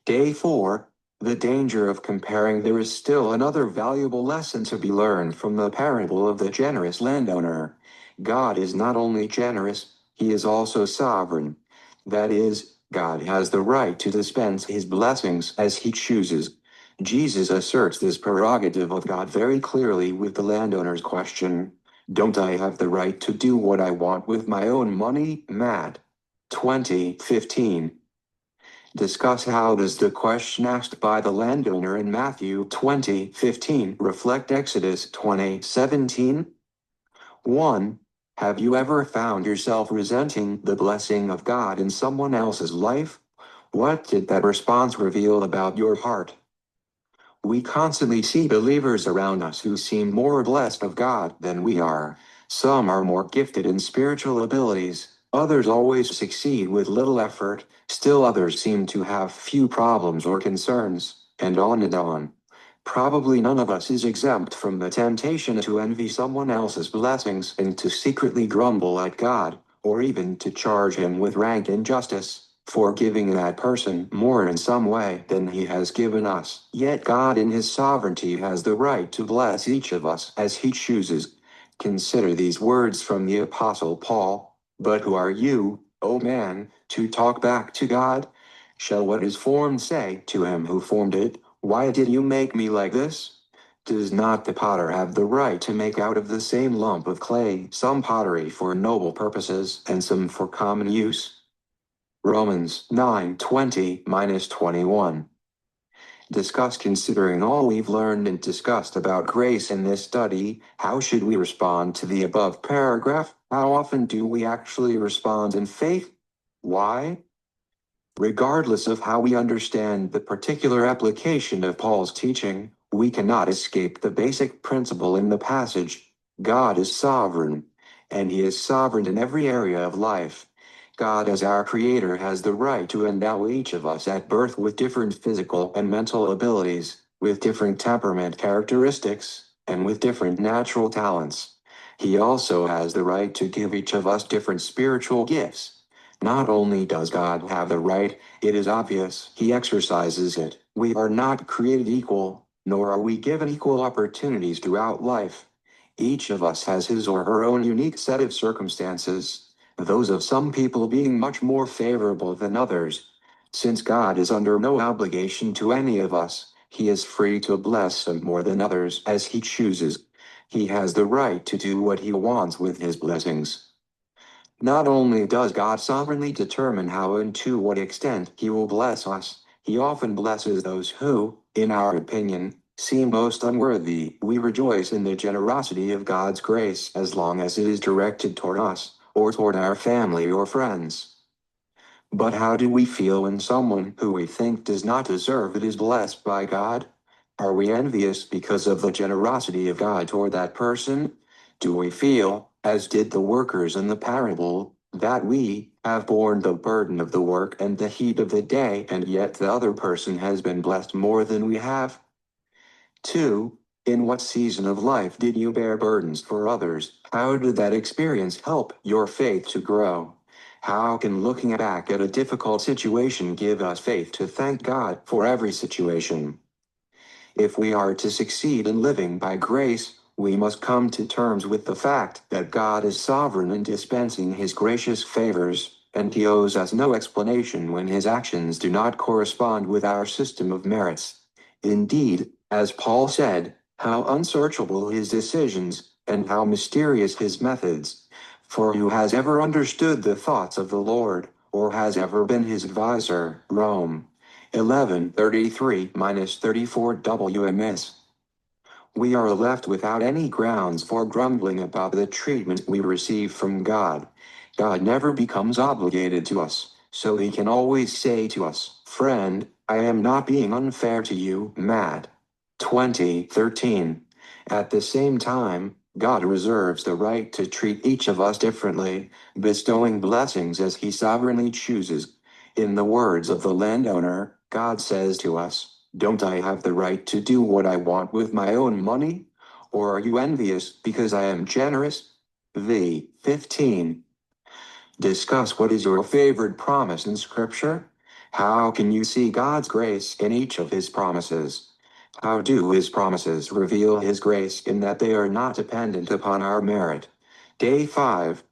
Day 4. The danger of comparing. There is still another valuable lesson to be learned from the parable of the generous landowner. God is not only generous, he is also sovereign. That is, God has the right to dispense his blessings as he chooses. Jesus asserts this prerogative of God very clearly with the landowner's question, "Don't I have the right to do what I want with my own money?" Matt 20:15. Discuss how does the question asked by the landowner in Matthew 20:15 reflect Exodus 20:17? 1. Have you ever found yourself resenting the blessing of God in someone else's life? What did that response reveal about your heart? We constantly see believers around us who seem more blessed of God than we are. Some are more gifted in spiritual abilities, others always succeed with little effort, still others seem to have few problems or concerns, and on and on. Probably none of us is exempt from the temptation to envy someone else's blessings and to secretly grumble at God, or even to charge him with rank injustice for giving that person more in some way than he has given us. Yet God in his sovereignty has the right to bless each of us as he chooses. Consider these words from the Apostle Paul, "But who are you, O man, to talk back to God? Shall what is formed say to him who formed it, why did you make me like this? Does not the potter have the right to make out of the same lump of clay some pottery for noble purposes and some for common use?" Romans 9:20-21. Discuss. Considering all we've learned and discussed about grace in this study, how should we respond to the above paragraph? How often do we actually respond in faith? Why? Regardless of how we understand the particular application of Paul's teaching, we cannot escape the basic principle in the passage. God is sovereign, and he is sovereign in every area of life. God as our creator has the right to endow each of us at birth with different physical and mental abilities, with different temperament characteristics, and with different natural talents. He also has the right to give each of us different spiritual gifts. Not only does God have the right, it is obvious he exercises it. We are not created equal, nor are we given equal opportunities throughout life. Each of us has his or her own unique set of circumstances, those of some people being much more favorable than others. Since God is under no obligation to any of us, he is free to bless some more than others as he chooses. He has the right to do what he wants with his blessings. Not only does God sovereignly determine how and to what extent he will bless us, he often blesses those who, in our opinion, seem most unworthy. We rejoice in the generosity of God's grace as long as it is directed toward us, or toward our family or friends. But how do we feel when someone who we think does not deserve it is blessed by God? Are we envious because of the generosity of God toward that person? Do we feel, as did the workers in the parable, that we have borne the burden of the work and the heat of the day, and yet the other person has been blessed more than we have? 2. In what season of life did you bear burdens for others? How did that experience help your faith to grow? How can looking back at a difficult situation give us faith to thank God for every situation? If we are to succeed in living by grace, we must come to terms with the fact that God is sovereign in dispensing his gracious favors, and he owes us no explanation when his actions do not correspond with our system of merits. Indeed, as Paul said, how unsearchable his decisions, and how mysterious his methods. For who has ever understood the thoughts of the Lord, or has ever been his advisor? Rome 11:33-34 WMS. We are left without any grounds for grumbling about the treatment we receive from God. God never becomes obligated to us, so he can always say to us, "Friend, I am not being unfair to you." Matt 20:13. At the same time, God reserves the right to treat each of us differently, bestowing blessings as he sovereignly chooses. In the words of the landowner, God says to us, "Don't I have the right to do what I want with my own money? Or are you envious because I am generous?" V. 15. Discuss. What is your favorite promise in Scripture? How can you see God's grace in each of his promises? How do his promises reveal his grace in that they are not dependent upon our merit? Day 5.